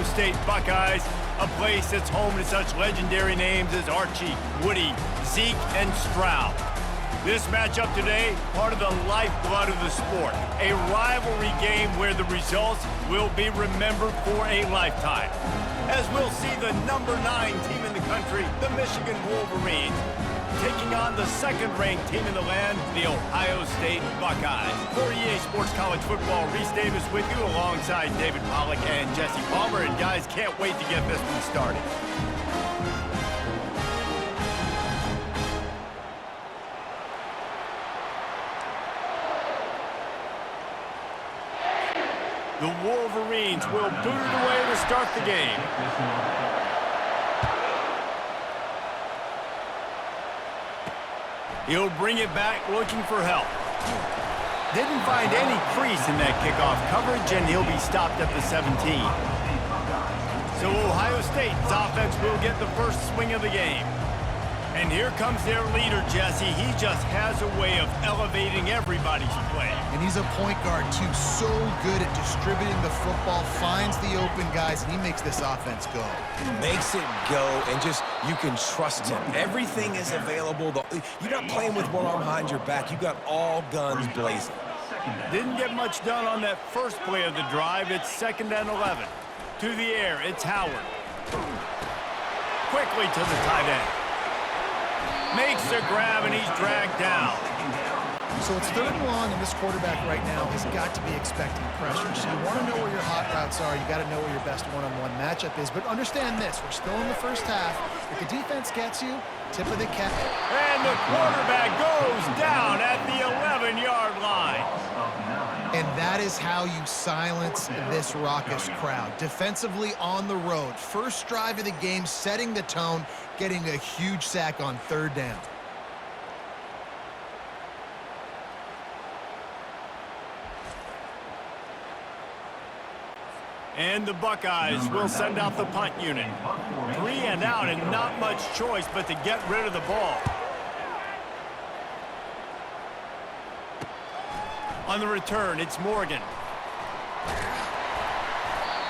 Ohio State Buckeyes, a place that's home to such legendary names as Archie, Woody, Zeke, and Stroud. This matchup today, part of the lifeblood of the sport, a rivalry game where the results will be remembered for a lifetime. As we'll see the number 9 team in the country, the Michigan Wolverines, taking on the second-ranked team in the land, the Ohio State Buckeyes. For EA Sports College Football, Reese Davis with you alongside David Pollack and Jesse Palmer. And guys, can't wait to get this one started. The Wolverines will boot it away to start the game. He'll bring it back looking for help. Didn't find any crease in that kickoff coverage, and he'll be stopped at the 17. So Ohio State's offense will get the first swing of the game. And here comes their leader, Jesse. He just has a way of elevating everybody's play. And he's a point guard, too. So good at distributing the football, finds the open guys, and he makes this offense go. Makes it go, and just, you can trust him. Everything is available. You're not playing with one arm behind your back. You got all guns blazing. Didn't get much done on that first play of the drive. It's 2nd and 11. To the air, it's Howard. Quickly to the tight end. Makes the grab, and he's dragged down. So it's 3rd and long, and this quarterback right now has got to be expecting pressure. So you want to know where your hot routes are. You got to know where your best one-on-one matchup is. But understand this, we're still in the first half. If the defense gets you, tip of the cap. And the quarterback goes down at the 11-yard line. And that is how you silence this raucous crowd. Defensively on the road. First drive of the game, setting the tone, getting a huge sack on 3rd down. And the Buckeyes will send out the punt unit. 3 and out, and not much choice but to get rid of the ball. On the return, it's Morgan.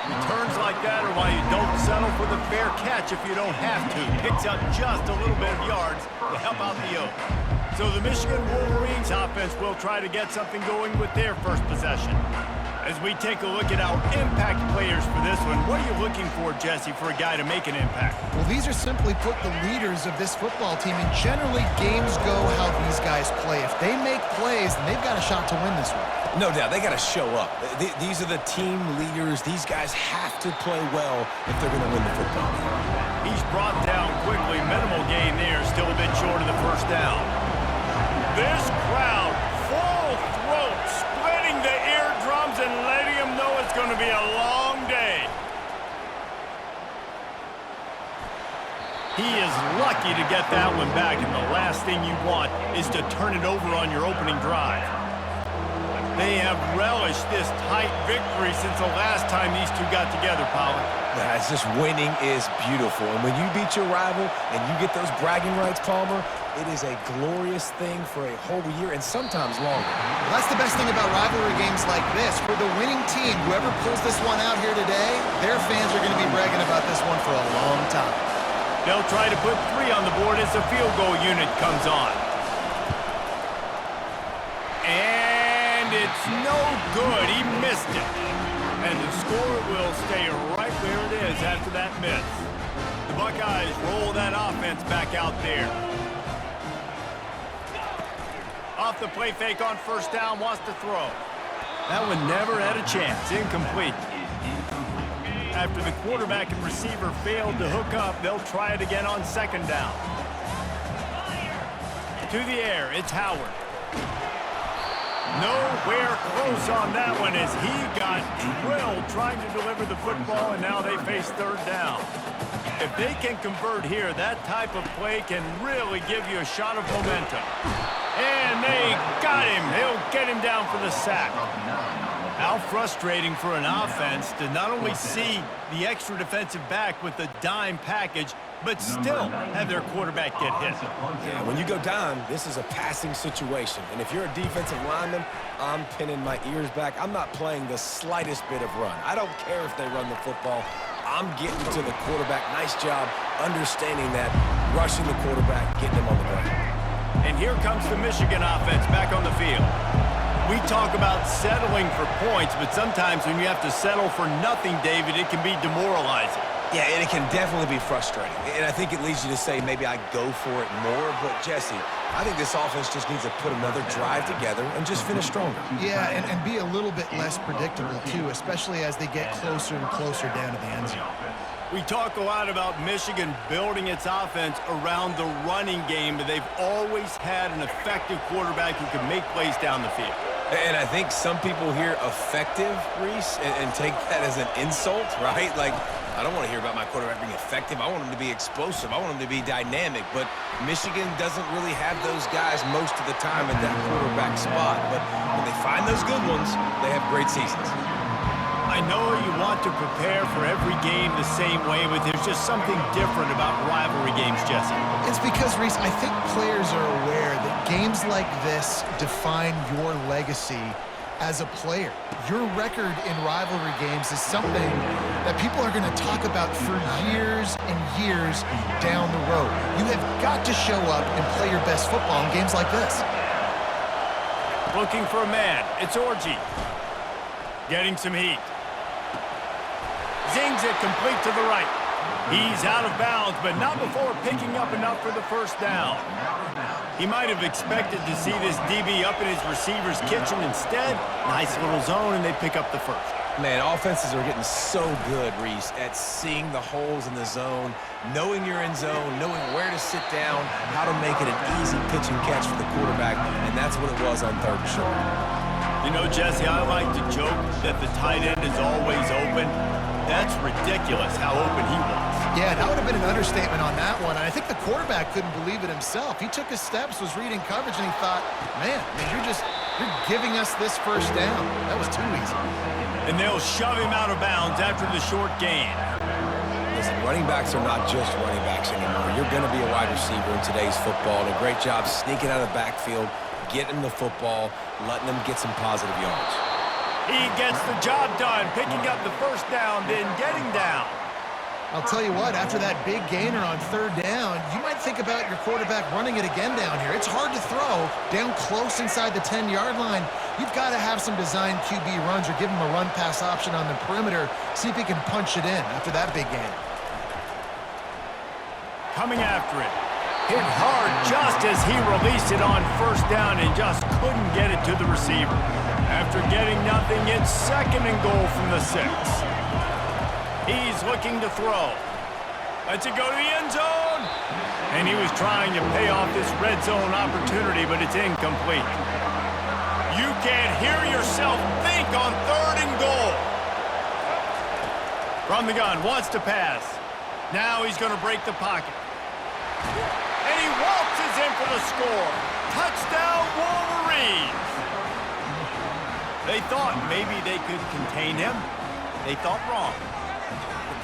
Returns like that are why you don't settle for the fair catch if you don't have to. Picks up just a little bit of yards to help out the Oak. So the Michigan Wolverines offense will try to get something going with their first possession. As we take a look at our impact players for this one, what are you looking for, Jesse, for a guy to make an impact? Well, these are simply put the leaders of this football team, and generally games go how these guys play. If they make plays, then they've got a shot to win this one. No doubt, they got to show up. These are the team leaders. These guys have to play well if they're going to win the football game. He's brought down quickly. Minimal gain there, still a bit short of the first down. This crowd, full throat, splitting the eardrums and letting them know it's going to be a long day. He is lucky to get that one back, and the last thing you want is to turn it over on your opening drive. They have relished this tight victory since the last time these two got together, Pollard. Yeah, it's just winning is beautiful. And when you beat your rival and you get those bragging rights, Palmer, it is a glorious thing for a whole year and sometimes longer. Well, that's the best thing about rivalry games like this. For the winning team, whoever pulls this one out here today, their fans are going to be bragging about this one for a long time. They'll try to put 3 on the board as the field goal unit comes on. And it's no good. He missed it. And the score will stay right where it is after that miss. The Buckeyes roll that offense back out there. Off the play fake on first down, wants to throw. That one never had a chance. Incomplete. After the quarterback and receiver failed to hook up, they'll try it again on 2nd down. To the air, it's Howard. Nowhere close on that one as he got drilled trying to deliver the football, and now they face 3rd down. If they can convert here, that type of play can really give you a shot of momentum. And they got him. They'll get him down for the sack. How frustrating for an offense to not only see the extra defensive back with the dime package, but still have their quarterback get hit. Yeah, when you go down, this is a passing situation. And if you're a defensive lineman, I'm pinning my ears back. I'm not playing the slightest bit of run. I don't care if they run the football. I'm getting to the quarterback. Nice job understanding that, rushing the quarterback, getting him on the ground. And here comes the Michigan offense back on the field. We talk about settling for points, but sometimes when you have to settle for nothing, David, it can be demoralizing. Yeah, and it can definitely be frustrating. And I think it leads you to say maybe I go for it more. But, Jesse, I think this offense just needs to put another drive together and just finish stronger. Yeah, and be a little bit less predictable, too, especially as they get closer and closer down to the end zone. We talk a lot about Michigan building its offense around the running game, but they've always had an effective quarterback who can make plays down the field. And I think some people hear effective, Reese, and take that as an insult, right? Like, I don't want to hear about my quarterback being effective. I want him to be explosive. I want him to be dynamic. But Michigan doesn't really have those guys most of the time at that quarterback spot. But when they find those good ones, they have great seasons. I know you want to prepare for every game the same way, but there's just something different about rivalry games, Jesse. It's because, Reese, I think players are aware that games like this define your legacy as a player. Your record in rivalry games is something that people are going to talk about for years and years down the road. You have got to show up and play your best football in games like this. Looking for a man. It's Orji. Getting some heat. Zings it complete to the right. He's out of bounds, but not before picking up enough for the first down. He might have expected to see this DB up in his receiver's kitchen. Instead, nice little zone, and they pick up the first. Man, offenses are getting so good, Reese, at seeing the holes in the zone, knowing you're in zone, knowing where to sit down, how to make it an easy pitch and catch for the quarterback, and that's what it was on 3rd and short. You know, Jesse, I like to joke that the tight end is always open. That's ridiculous how open he was. Yeah, that would have been an understatement on that one. And I think the quarterback couldn't believe it himself. He took his steps, was reading coverage, and he thought, man, you're giving us this first down. That was too easy. And they'll shove him out of bounds after the short gain. Listen, running backs are not just running backs anymore. You're going to be a wide receiver in today's football. And a great job sneaking out of the backfield, getting the football, letting them get some positive yards. He gets the job done, picking up the first down, then getting down. I'll tell you what, after that big gainer on 3rd down, you might think about your quarterback running it again down here. It's hard to throw down close inside the 10-yard line. You've got to have some designed QB runs or give him a run-pass option on the perimeter, see if he can punch it in after that big gainer. Coming after it. Hit hard just as he released it on 1st down and just couldn't get it to the receiver. After getting nothing, it's 2nd and goal from the 6. He's looking to throw. Lets it go to the end zone. And he was trying to pay off this red zone opportunity, but it's incomplete. You can't hear yourself think on 3rd and goal. From the gun, wants to pass. Now he's going to break the pocket. And he waltzes in for the score. Touchdown, Wolverines. They thought maybe they could contain him. They thought wrong.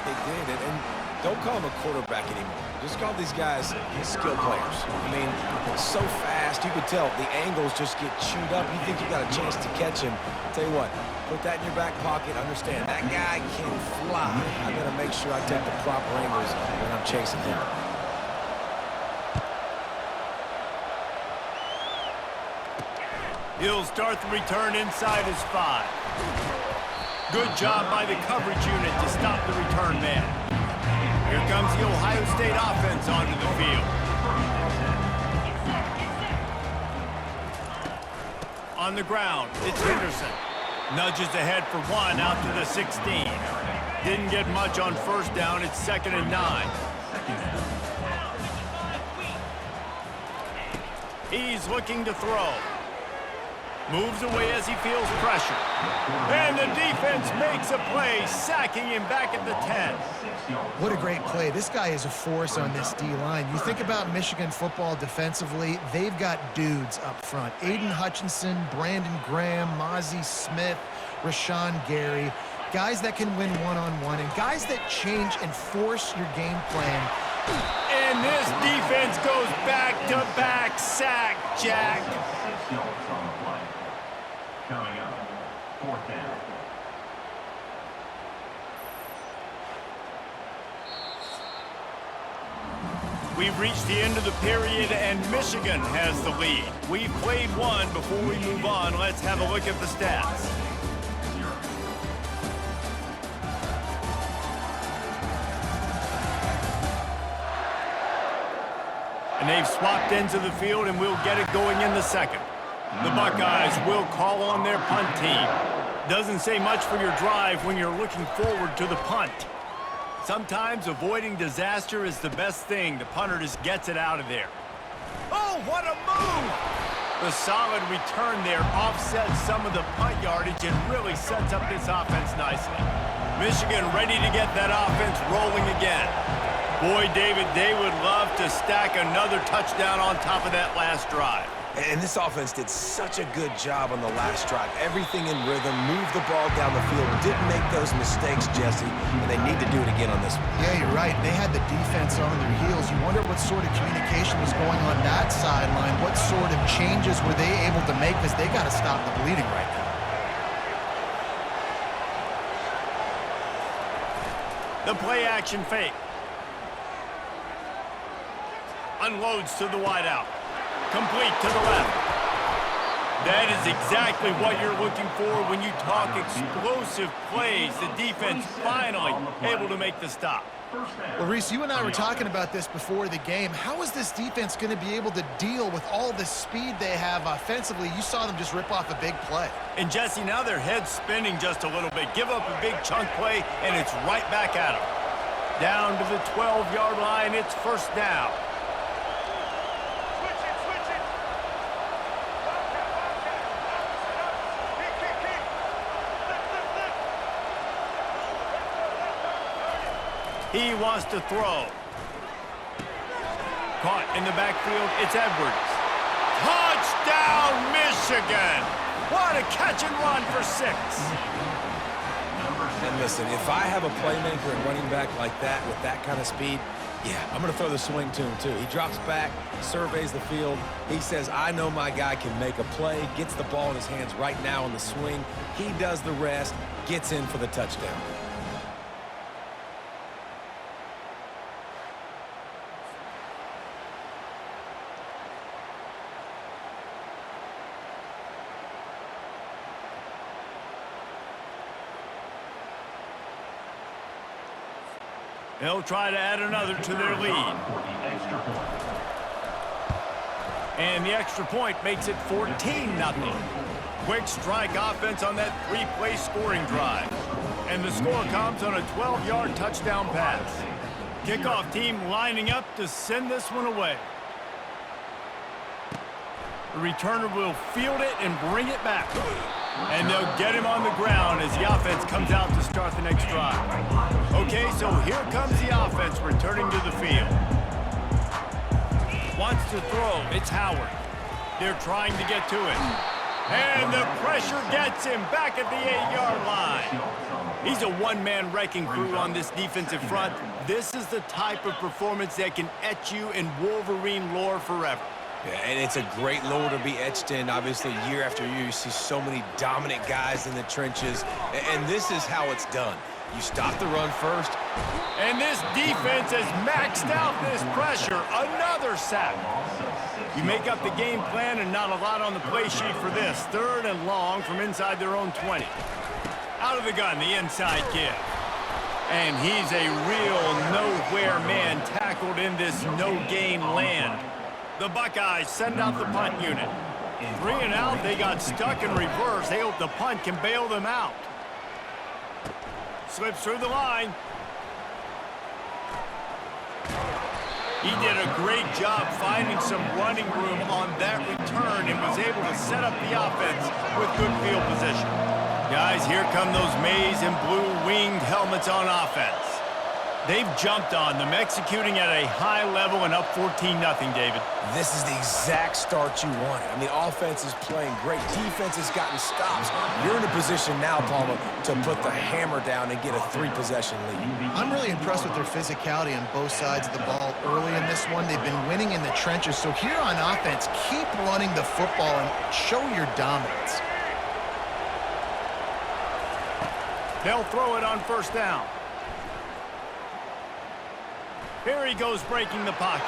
They did, and don't call him a quarterback anymore. Just call these guys skill players. I mean, so fast, you could tell the angles just get chewed up. You think you got a chance to catch him. Tell you what, put that in your back pocket. Understand, that guy can fly. I got to make sure I take the proper angles when I'm chasing him. He'll start the return inside his 5. Good job by the coverage unit to stop the return man. Here comes the Ohio State offense onto the field. On the ground, it's Henderson. Nudges ahead for 1 out to the 16. Didn't get much on 1st down. It's 2nd and 9. He's looking to throw. Moves away as he feels pressure. And the defense makes a play, sacking him back at the 10. What a great play. This guy is a force on this D-line. You think about Michigan football defensively, they've got dudes up front. Aiden Hutchinson, Brandon Graham, Mozzie Smith, Rashawn Gary. Guys that can win one-on-one and guys that change and force your game plan. And this defense goes back-to-back sack, Jack. Coming up, 4th down. We've reached the end of the period, and Michigan has the lead. We've played one. Before we move on, let's have a look at the stats. And they've swapped ends of the field, and we'll get it going in the second. The Buckeyes will call on their punt team. Doesn't say much for your drive when you're looking forward to the punt. Sometimes avoiding disaster is the best thing. The punter just gets it out of there. Oh, what a move! The solid return there offsets some of the punt yardage and really sets up this offense nicely. Michigan ready to get that offense rolling again. Boy, David, they would love to stack another touchdown on top of that last drive. And this offense did such a good job on the last drive. Everything in rhythm, moved the ball down the field, didn't make those mistakes, Jesse, and they need to do it again on this one. Yeah, you're right. They had the defense on their heels. You wonder what sort of communication was going on that sideline. What sort of changes were they able to make, because they got to stop the bleeding right now. The play action fake. Unloads to the wideout. Complete to the left. That is exactly what you're looking for when you talk explosive plays. The defense finally able to make the stop. Well, Reese, you and I were talking about this before the game. How is this defense going to be able to deal with all the speed they have offensively? You saw them just rip off a big play. And, Jesse, now their head's spinning just a little bit. Give up a big chunk play, and it's right back at them. Down to the 12-yard line. It's first down. He wants to throw. Caught in the backfield, it's Edwards. Touchdown, Michigan! What a catch and run for 6. And listen, if I have a playmaker and running back like that with that kind of speed, yeah, I'm going to throw the swing to him too. He drops back, surveys the field. He says, I know my guy can make a play, gets the ball in his hands right now on the swing. He does the rest, gets in for the touchdown. They'll try to add another to their lead. And the extra point makes it 14-0. Quick strike offense on that 3-play scoring drive. And the score comes on a 12-yard touchdown pass. Kickoff team lining up to send this one away. The returner will field it and bring it back. And they'll get him on the ground as the offense comes out to start the next drive. Okay, so here comes the offense returning to the field. Wants to throw. It's Howard. They're trying to get to it. And the pressure gets him back at the 8-yard line. He's a one-man wrecking crew on this defensive front. This is the type of performance that can etch you in Wolverine lore forever. Yeah, and it's a great lore to be etched in. Obviously, year after year, you see so many dominant guys in the trenches, and this is how it's done. You stop the run first. And this defense has maxed out this pressure. Another sack. You make up the game plan and not a lot on the play sheet for this. 3rd and long from inside their own 20. Out of the gun, the inside give. And he's a real nowhere man tackled in this no-gain land. The Buckeyes send out the punt unit. 3 and out, they got stuck in reverse. They hope the punt can bail them out. Slips through the line. He did a great job finding some running room on that return and was able to set up the offense with good field position. Guys, here come those maize and blue winged helmets on offense. They've jumped on them, executing at a high level and up 14-0, David. This is the exact start you wanted. I mean, offense is playing great. Defense has gotten stops. You're in a position now, Palmer, to put the hammer down and get a 3-possession lead. I'm really impressed with their physicality on both sides of the ball early in this one. They've been winning in the trenches. So here on offense, keep running the football and show your dominance. They'll throw it on first down. Here he goes breaking the pocket.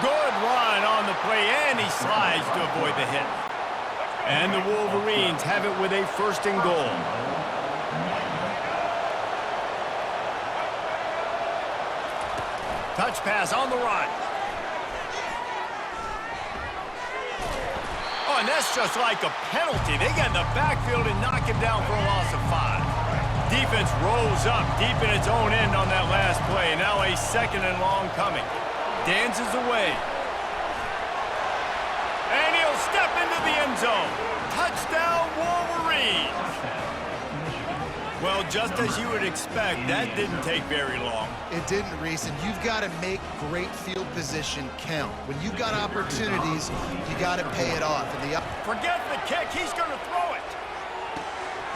Good run on the play, and he slides to avoid the hit. And the Wolverines have it with a 1st and goal. Touch pass on the run. Oh, and that's just like a penalty. They get in the backfield and knock him down for a loss of 5. Defense rolls up deep in its own end on that last play. Now a 2nd and long coming. Dances away. And he'll step into the end zone. Touchdown, Wolverines. Well, just as you would expect, that didn't take very long. It didn't, Reese, and you've got to make great field position count. When you've got opportunities, you got to pay it off. And forget the kick. He's going to throw it.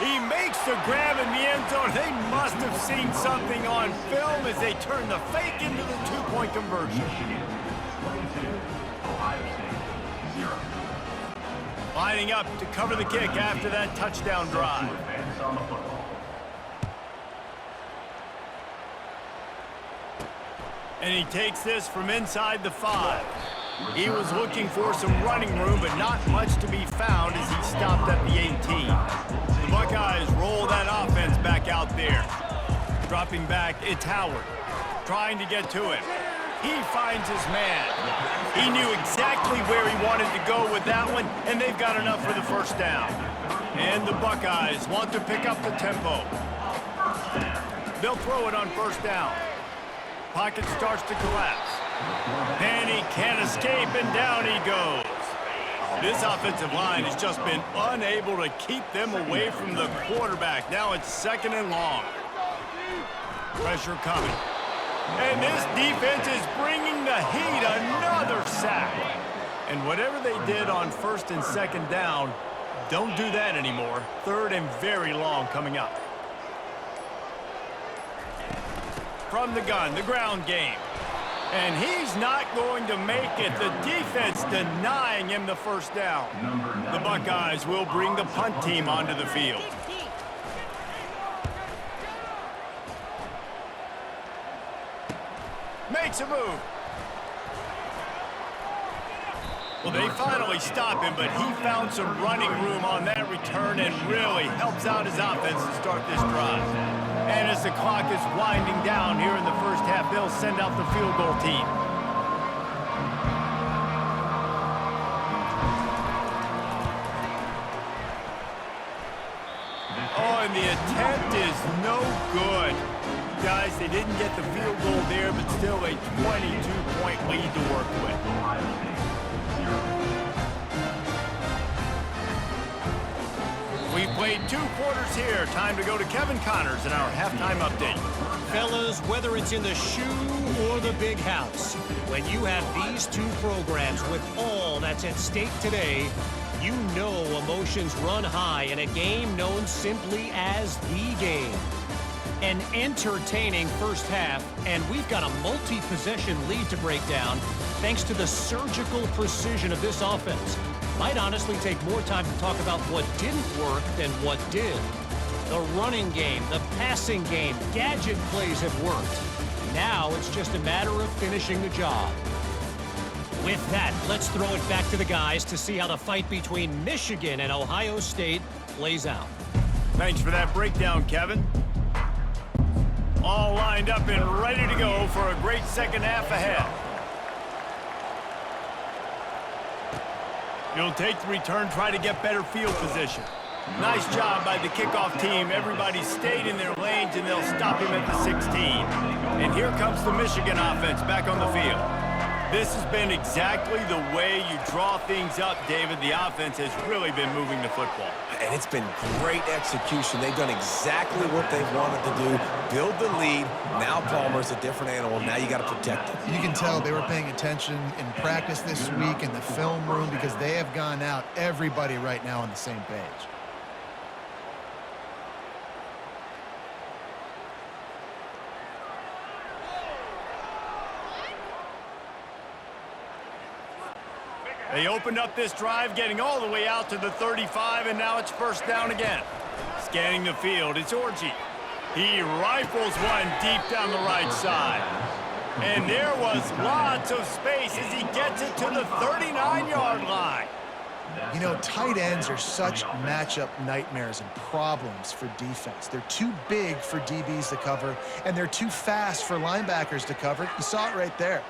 He makes the grab in the end zone. They must have seen something on film as they turn the fake into the 2-point conversion. Lining up to cover the kick after that touchdown drive. And he takes this from inside the 5. He was looking for some running room, but not much to be found as he stopped at the 18. The Buckeyes roll that offense back out there. Dropping back, it's Howard. Trying to get to him. He finds his man. He knew exactly where he wanted to go with that one, and they've got enough for the 1st down. And the Buckeyes want to pick up the tempo. They'll throw it on 1st down. Pocket starts to collapse. And he can't escape, and down he goes. This offensive line has just been unable to keep them away from the quarterback. Now it's 2nd and long. Pressure coming. And this defense is bringing the heat. Another sack. And whatever they did on 1st and 2nd down, don't do that anymore. 3rd and very long coming up. From the gun, the ground game. And he's not going to make it. The defense denying him the 1st down. The Buckeyes will bring the punt team onto the field. Makes a move. Well, they finally stop him, but he found some running room on that return and really helps out his offense to start this drive. And as the clock is winding down here in the 1st half, they'll send out the field goal team. Oh, and the attempt is no good. Guys, they didn't get the field goal there, but still a 22-point lead to work with. We've played 2 quarters here. Time to go to Kevin Connors in our halftime update. Fellas, whether it's in the shoe or the big house, when you have these 2 programs with all that's at stake today, you know emotions run high in a game known simply as the game. An entertaining 1st half, and we've got a multi-possession lead to break down thanks to the surgical precision of this offense. Might honestly take more time to talk about what didn't work than what did. The running game, the passing game, gadget plays have worked. Now it's just a matter of finishing the job. With that, let's throw it back to the guys to see how the fight between Michigan and Ohio State plays out. Thanks for that breakdown, Kevin. All lined up and ready to go for a great 2nd half ahead. You'll take the return, try to get better field position. Nice job by the kickoff team. Everybody stayed in their lanes, and they'll stop him at the 16. And here comes the Michigan offense back on the field. This has been exactly the way you draw things up, David. The offense has really been moving the football. And it's been great execution. They've done exactly what they've wanted to do. Build the lead. Now Palmer's a different animal. Now you got to protect him. You can tell they were paying attention in practice this week in the film room because they have gone out, everybody right now on the same page. They opened up this drive, getting all the way out to the 35, and now it's 1st down again. Scanning the field, it's Orji. He rifles one deep down the right side. And there was lots of space as he gets it to the 39-yard line. You know, tight ends are such matchup nightmares and problems for defense. They're too big for DBs to cover, and they're too fast for linebackers to cover. You saw it right there.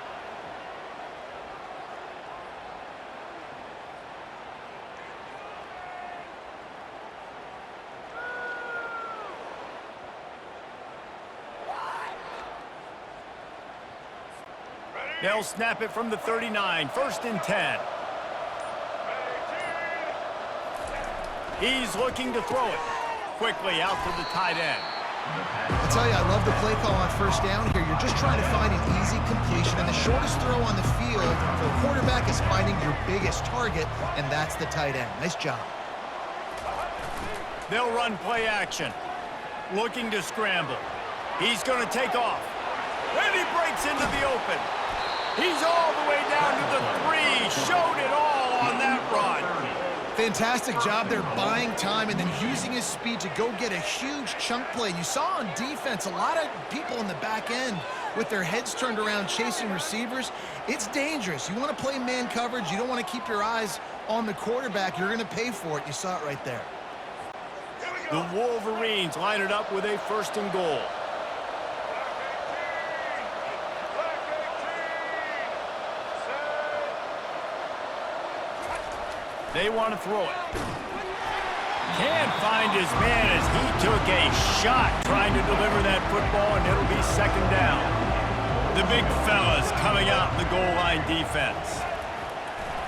They'll snap it from the 39, 1st and 10. He's looking to throw it quickly out to the tight end. I tell you, I love the play call on 1st down here. You're just trying to find an easy completion, and the shortest throw on the field for a quarterback is finding your biggest target, and that's the tight end. Nice job. They'll run play action. Looking to scramble. He's going to take off. And he breaks into the open. He's all the way down to the 3. Showed it all on that run. Fantastic job there buying time and then using his speed to go get a huge chunk play. You saw on defense a lot of people in the back end with their heads turned around chasing receivers. It's dangerous. You want to play man coverage. You don't want to keep your eyes on the quarterback. You're going to pay for it. You saw it right there. The Wolverines line it up with a 1st and goal. They want to throw it. Can't find his man as he took a shot trying to deliver that football, and it'll be 2nd down. The big fellas coming out in the goal line defense.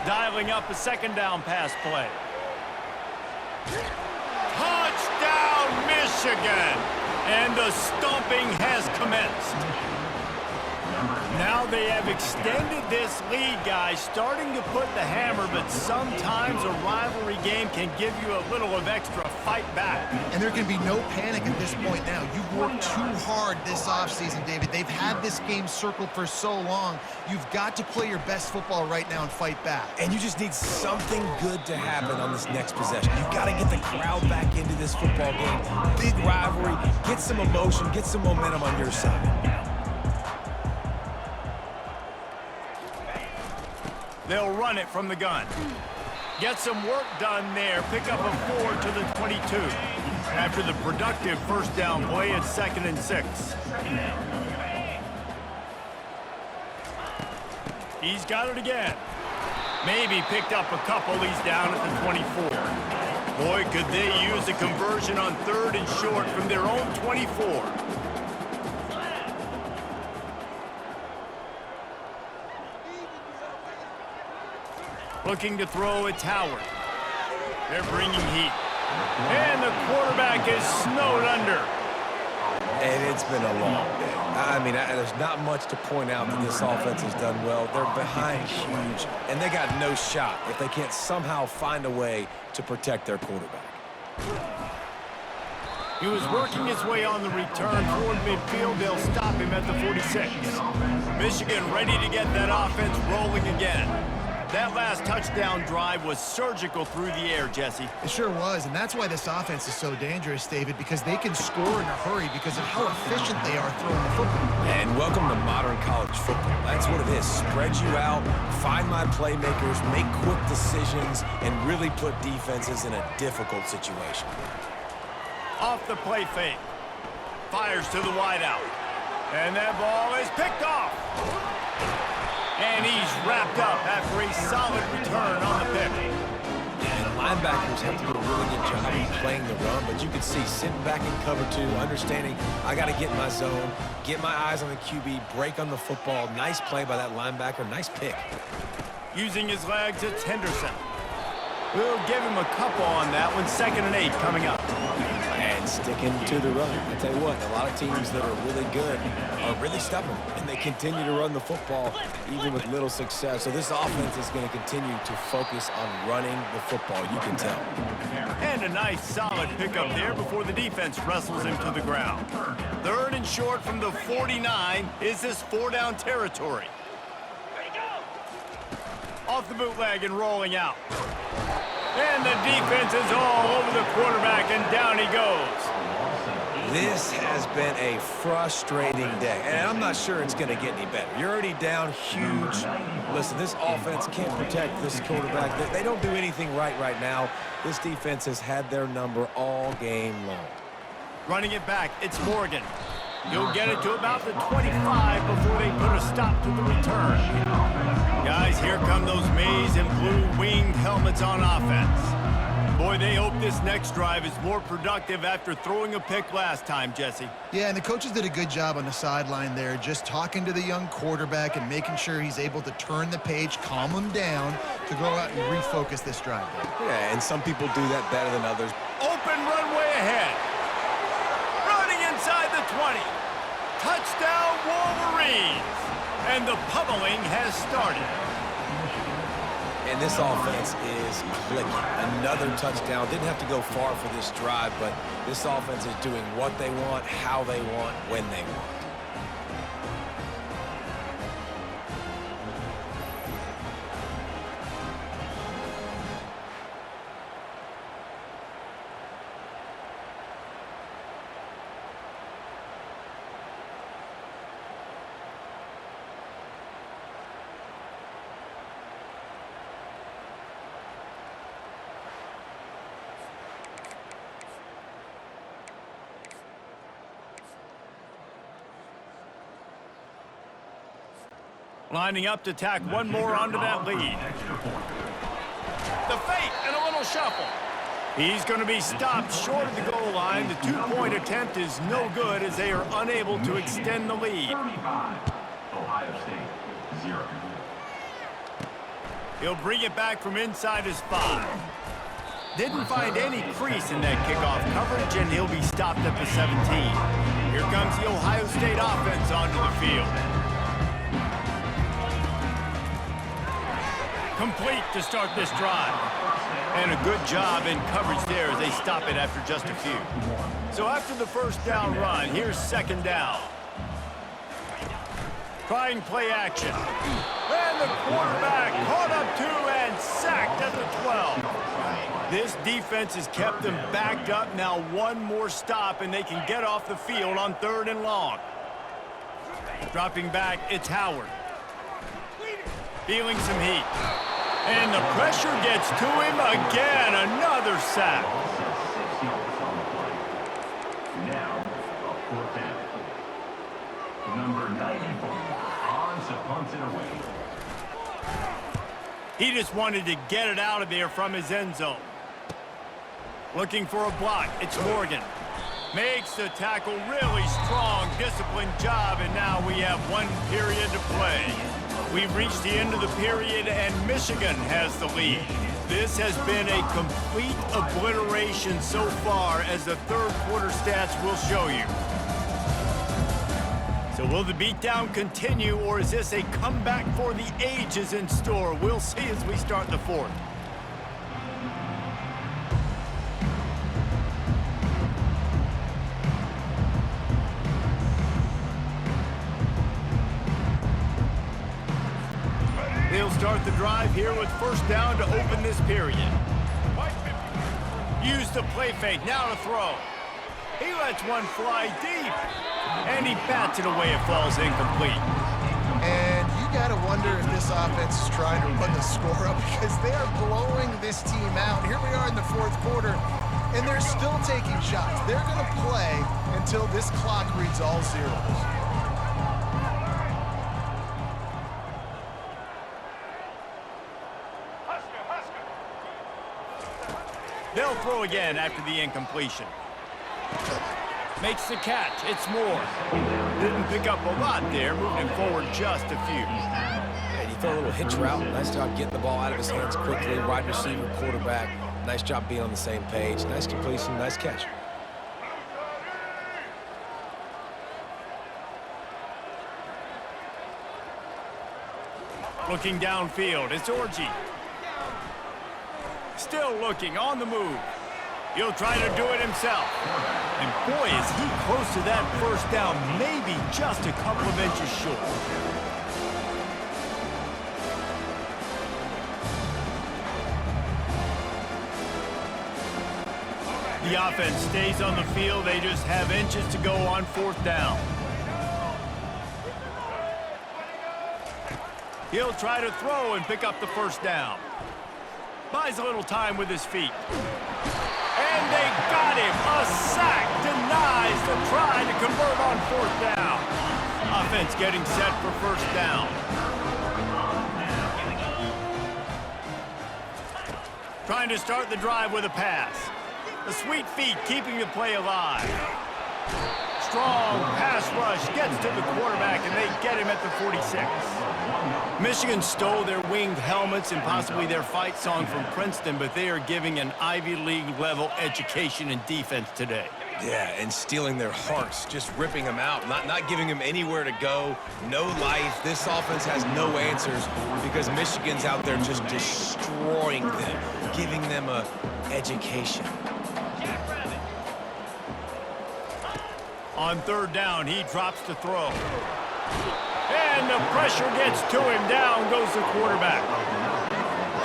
Dialing up a 2nd down pass play. Touchdown, Michigan! And the stomping has commenced. Now they have extended this lead, guys, starting to put the hammer, but sometimes a rivalry game can give you a little of extra fight back. And there can be no panic at this point now. You've worked too hard this offseason, David. They've had this game circled for so long. You've got to play your best football right now and fight back. And you just need something good to happen on this next possession. You've got to get the crowd back into this football game. Big rivalry. Get some emotion. Get some momentum on your side. They'll run it from the gun. Get some work done there. Pick up a 4 to the 22. After the productive 1st down play, it's 2nd and 6. He's got it again. Maybe picked up a couple. He's down at the 24. Boy, could they use a conversion on 3rd and short from their own 24. Looking to throw, it's Howard. They're bringing heat. And the quarterback is snowed under. And it's been a long day. I mean, there's not much to point out that this offense has done well. They're behind huge, and they got no shot if they can't somehow find a way to protect their quarterback. He was working his way on the return toward midfield. They'll stop him at the 46. Michigan ready to get that offense rolling again. That last touchdown drive was surgical through the air, Jesse. It sure was, and that's why this offense is so dangerous, David, because they can score in a hurry because of how efficient they are throwing the football. And welcome to modern college football. That's what it is. Spread you out, find my playmakers, make quick decisions, and really put defenses in a difficult situation. Off the play fake. Fires to the wideout. And that ball is picked off. And he's wrapped up after a solid return on the pick. Yeah, and linebackers have to do a really good job of playing the run, but you can see sitting back in cover 2, understanding I got to get in my zone, get my eyes on the QB, break on the football. Nice play by that linebacker. Nice pick. Using his legs, it's Henderson. We'll give him a couple on that one. 2nd and 8 coming up. And sticking to the run. I tell you what, a lot of teams that are really good are really stubborn, and they continue to run the football even with little success. So this offense is going to continue to focus on running the football, you can tell. And a nice solid pickup there before the defense wrestles him to the ground. 3rd and short from the 49. Is this 4-down territory? Off the bootleg and rolling out. And the defense is all over the quarterback, and down he goes. This has been a frustrating day, and I'm not sure it's going to get any better. You're already down huge. Listen, this offense can't protect this quarterback. They don't do anything right now. This defense has had their number all game long. Running it back, it's Morgan. He'll get it to about the 25 before they put a stop to the return. Guys, here come those maize and blue winged helmets on offense. Boy, they hope this next drive is more productive after throwing a pick last time, Jesse. Yeah, and the coaches did a good job on the sideline there, just talking to the young quarterback and making sure he's able to turn the page, calm him down to go out and refocus this drive. Yeah, and some people do that better than others. Open runway ahead. Running inside the 20. Touchdown, Wolverines. And the pummeling has started. And this offense is clicking. Another touchdown. Didn't have to go far for this drive, but this offense is doing what they want, how they want, when they want. Lining up to tack one more onto that lead. The fake and a little shuffle. He's going to be stopped short of the goal line. The two-point attempt is no good as they are unable to extend the lead. 35, Ohio State, 0. He'll bring it back from inside his 5. Didn't find any crease in that kickoff coverage, and he'll be stopped at the 17. Here comes the Ohio State offense onto the field. Complete to start this drive. And a good job in coverage there as they stop it after just a few. So after the first down run, here's second down. Trying play action. And the quarterback caught up to and sacked at the 12. This defense has kept them backed up. Now one more stop and they can get off the field on 3rd and long. Dropping back, it's Howard. Feeling some heat. And the pressure gets to him again. Another sack. Now, a 4th down. Number 94, Hans punts it away. He just wanted to get it out of there from his end zone. Looking for a block. It's Morgan. Makes the tackle really strong, disciplined job, and now we have 1 period to play. We've reached the end of the period, and Michigan has the lead. This has been a complete obliteration so far, as the 3rd quarter stats will show you. So will the beatdown continue, or is this a comeback for the ages in store? We'll see as we start the 4th. They'll start the drive here with first down to open this period. Use the play fake, now to throw. He lets one fly deep, and he bats it away. It falls incomplete. And you got to wonder if this offense is trying to run the score up, because they are blowing this team out. Here we are in the 4th quarter, and they're still taking shots. They're going to play until this clock reads all zeros. They'll throw again after the incompletion. Makes the catch. It's Moore. Didn't pick up a lot there, moving forward just a few. And you throw a little hitch route. Nice job getting the ball out of his hands quickly. Wide receiver, quarterback. Nice job being on the same page. Nice completion, nice catch. Looking downfield, it's Orji. Still looking, on the move. He'll try to do it himself. And boy, is he close to that first down, maybe just a couple of inches short. The offense stays on the field. They just have inches to go on 4th down. He'll try to throw and pick up the 1st down. Buys a little time with his feet. And they got him. A sack denies the try to convert on 4th down. Offense getting set for 1st down. Trying to start the drive with a pass. The sweet feet keeping the play alive. Strong pass rush gets to the quarterback, and they get him at the 46. Michigan stole their winged helmets and possibly their fight song from Princeton, but they are giving an Ivy League level education in defense today. Yeah, and stealing their hearts, just ripping them out, not giving them anywhere to go, no life. This offense has no answers because Michigan's out there just destroying them, giving them a education. On 3rd down, he drops to throw. And the pressure gets to him. Down goes the quarterback.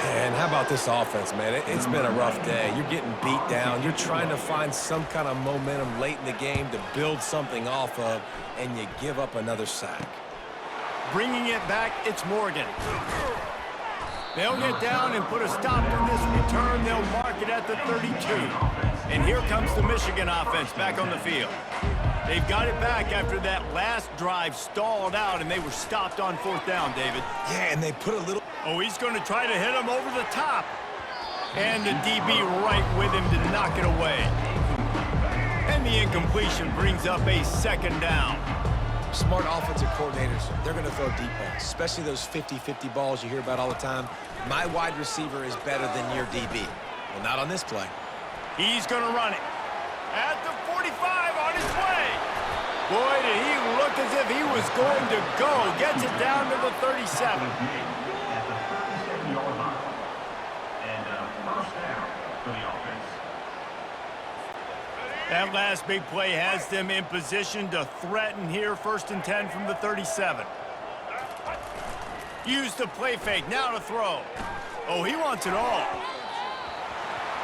And how about this offense, man? It's been a rough day. You're getting beat down. You're trying to find some kind of momentum late in the game to build something off of, and you give up another sack. Bringing it back, it's Morgan. They'll get down and put a stop to this return. They'll mark it at the 32. And here comes the Michigan offense back on the field. They've got it back after that last drive stalled out, and they were stopped on 4th down, David. Yeah, and they put a little... Oh, he's going to try to hit him over the top. And the DB right with him to knock it away. And the incompletion brings up a 2nd down. Smart offensive coordinators, they're going to throw deep balls, especially those 50-50 balls you hear about all the time. My wide receiver is better than your DB. Well, not on this play. He's going to run it. At the 45 on his way. Boy, did he look as if he was going to go. Gets it down to the 37. At the 37-yard line. And 1st down for the offense. That last big play has them in position to threaten here. 1st and 10 from the 37. Use the play fake. Now to throw. Oh, he wants it all.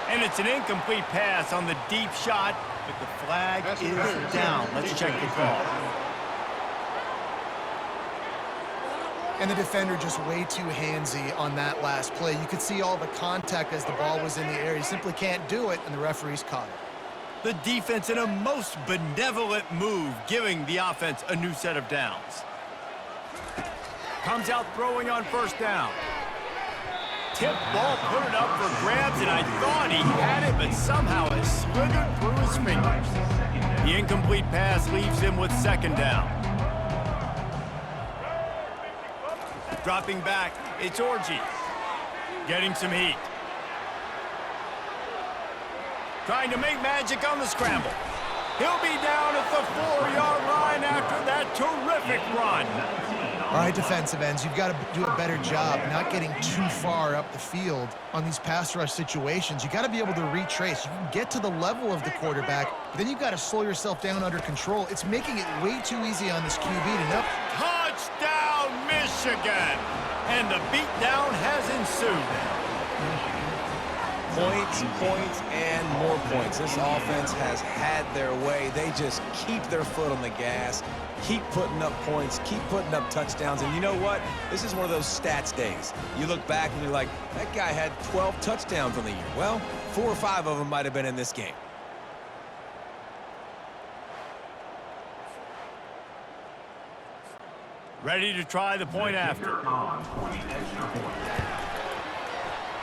And it's an incomplete pass on the deep shot, but the flag is down. Let's check the call. And the defender just way too handsy on that last play. You could see all the contact as the ball was in the air. He simply can't do it, and the referee's caught it. The defense in a most benevolent move, giving the offense a new set of downs. Comes out throwing on 1st down. Tip ball, put it up for grabs, and I thought he had it, but somehow it slithered through his fingers. The incomplete pass leaves him with 2nd down. Dropping back, it's Orji. Getting some heat. Trying to make magic on the scramble. He'll be down at the 4-yard line after that terrific run. All right, defensive ends, you've got to do a better job not getting too far up the field on these pass rush situations. You've got to be able to retrace. You can get to the level of the quarterback, but then you've got to slow yourself down under control. It's making it way too easy on this QB to know. Touchdown, Michigan! And the beatdown has ensued. Points, points, and more points. This offense has had their way. They just keep their foot on the gas, keep putting up points, keep putting up touchdowns. And you know what? This is one of those stats days. You look back and you're like, that guy had 12 touchdowns on the year. Well, 4 or 5 of them might have been in this game. Ready to try the point after.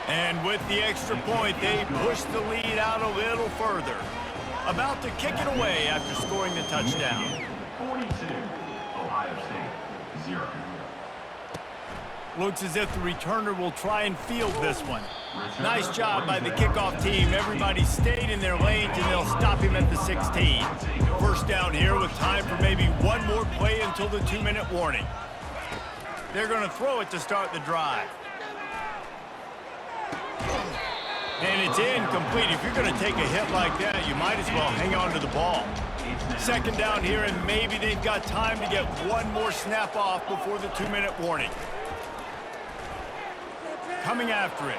And with the extra point, they push the lead out a little further. About to kick it away after scoring the touchdown. 42, Ohio State, 0. Looks as if the returner will try and field this one. Nice job by the kickoff team. Everybody stayed in their lanes, and they'll stop him at the 16. 1st down here with time for maybe one more play until the 2-minute warning. They're going to throw it to start the drive. And it's incomplete. If you're going to take a hit like that, you might as well hang on to the ball. 2nd down here, and maybe they've got time to get one more snap off before the 2-minute warning. Coming after it.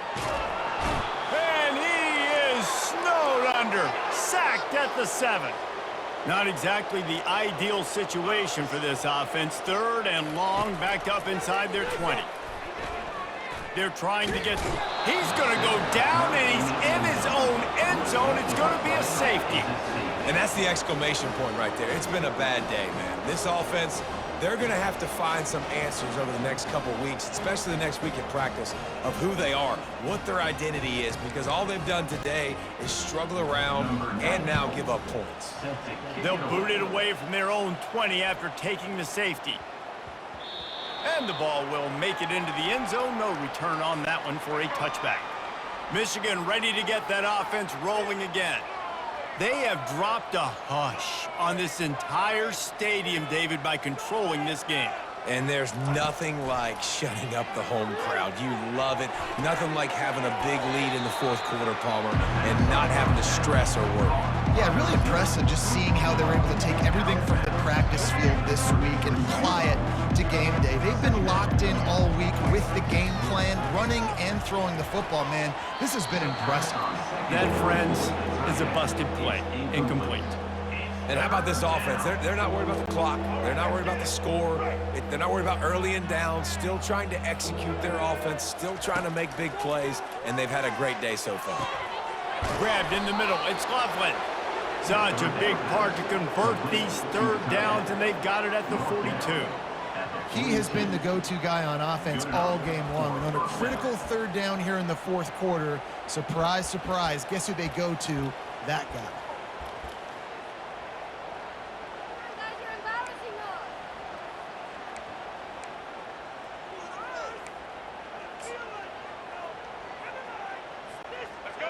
And he is snowed under, sacked at the 7. Not exactly the ideal situation for this offense. 3rd and long, backed up inside their 20. They're trying to get... He's going to go down, and he's in his own end zone. It's going to be a safety. And that's the exclamation point right there. It's been a bad day, man. This offense, they're going to have to find some answers over the next couple weeks, especially the next week in practice, of who they are, what their identity is, because all they've done today is struggle around and now give up points. They'll boot it away from their own 20 after taking the safety. And the ball will make it into the end zone. No return on that one for a touchback. Michigan ready to get that offense rolling again. They have dropped a hush on this entire stadium, David, by controlling this game. And there's nothing like shutting up the home crowd. You love it. Nothing like having a big lead in the 4th quarter, Palmer, and not having to stress or worry. Yeah, really impressive just seeing how they were able to take everything from the practice field this week and apply it to game day. They've been locked in all week with the game plan, running and throwing the football, man. This has been impressive. That, friends, is a busted play. Incomplete. And how about this offense? They're not worried about the clock. They're not worried about the score. They're not worried about early and down. Still trying to execute their offense. Still trying to make big plays. And they've had a great day so far. Grabbed in the middle. It's Loveland. Such a big part to convert these 3rd downs, and they've got it at the 42. He has been the go-to guy on offense all game long. And on a critical 3rd down here in the 4th quarter, surprise, surprise, guess who they go to? That guy.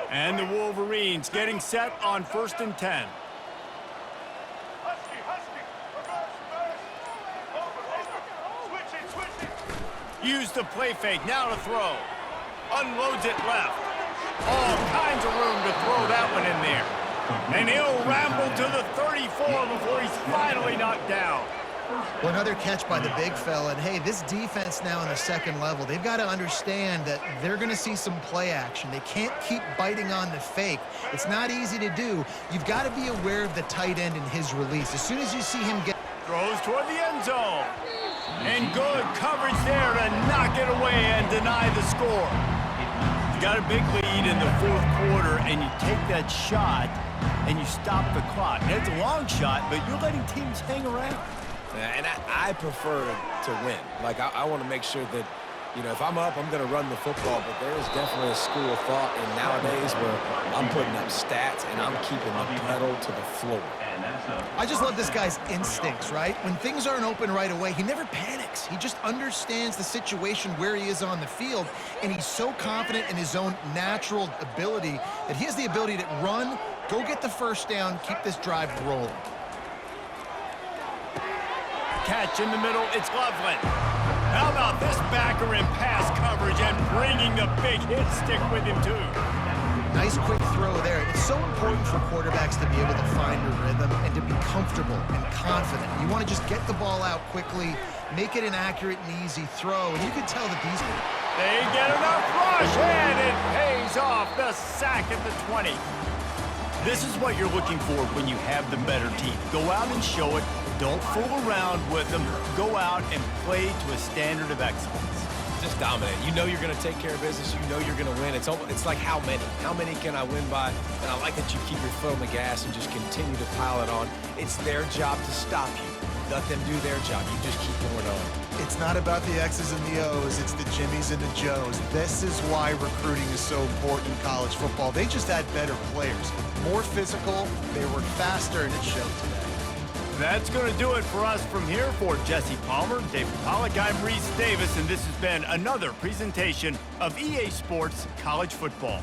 And the Wolverines getting set on 1st and 10. Use the play fake, now to throw. Unloads it left. All kinds of room to throw that one in there. And he'll ramble to the 34 before he's finally knocked down. Well, another catch by the big fella. And, hey, this defense now in the 2nd level, they've got to understand that they're going to see some play action. They can't keep biting on the fake. It's not easy to do. You've got to be aware of the tight end and his release. As soon as you see him get... Throws toward the end zone. And good coverage there to knock it away and deny the score. You got a big lead in the 4th quarter, and you take that shot, and you stop the clock. And it's a long shot, but you're letting teams hang around. And I prefer to win. Like, I want to make sure that, you know, if I'm up, I'm going to run the football. But there is definitely a school of thought in nowadays where I'm putting up stats and I'm keeping the pedal to the floor. I just love this guy's instincts, right? When things aren't open right away, he never panics. He just understands the situation where he is on the field, and he's so confident in his own natural ability that he has the ability to run, go get the 1st down, keep this drive rolling. Catch in the middle, it's Loveland. How about this backer in pass coverage and bringing the big hit stick with him, too? Nice quick throw there. It's so important for quarterbacks to be able to find a rhythm and to be comfortable and confident. You want to just get the ball out quickly, make it an accurate and easy throw, and you can tell that these... They get enough rush, and it pays off. The sack at the 20. This is what you're looking for when you have the better team. Go out and show it. Don't fool around with them. Go out and play to a standard of excellence. Just dominate. You know you're going to take care of business. You know you're going to win. It's like how many? How many can I win by? And I like that you keep your foot on the gas and just continue to pile it on. It's their job to stop you. Let them do their job. You just keep going on. It's not about the X's and the O's. It's the Jimmies and the Joes. This is why recruiting is so important in college football. They just had better players. More physical. They were faster, and it showed today. That's going to do it for us from here. For Jesse Palmer, David Pollack, I'm Reese Davis, and this has been another presentation of EA Sports College Football.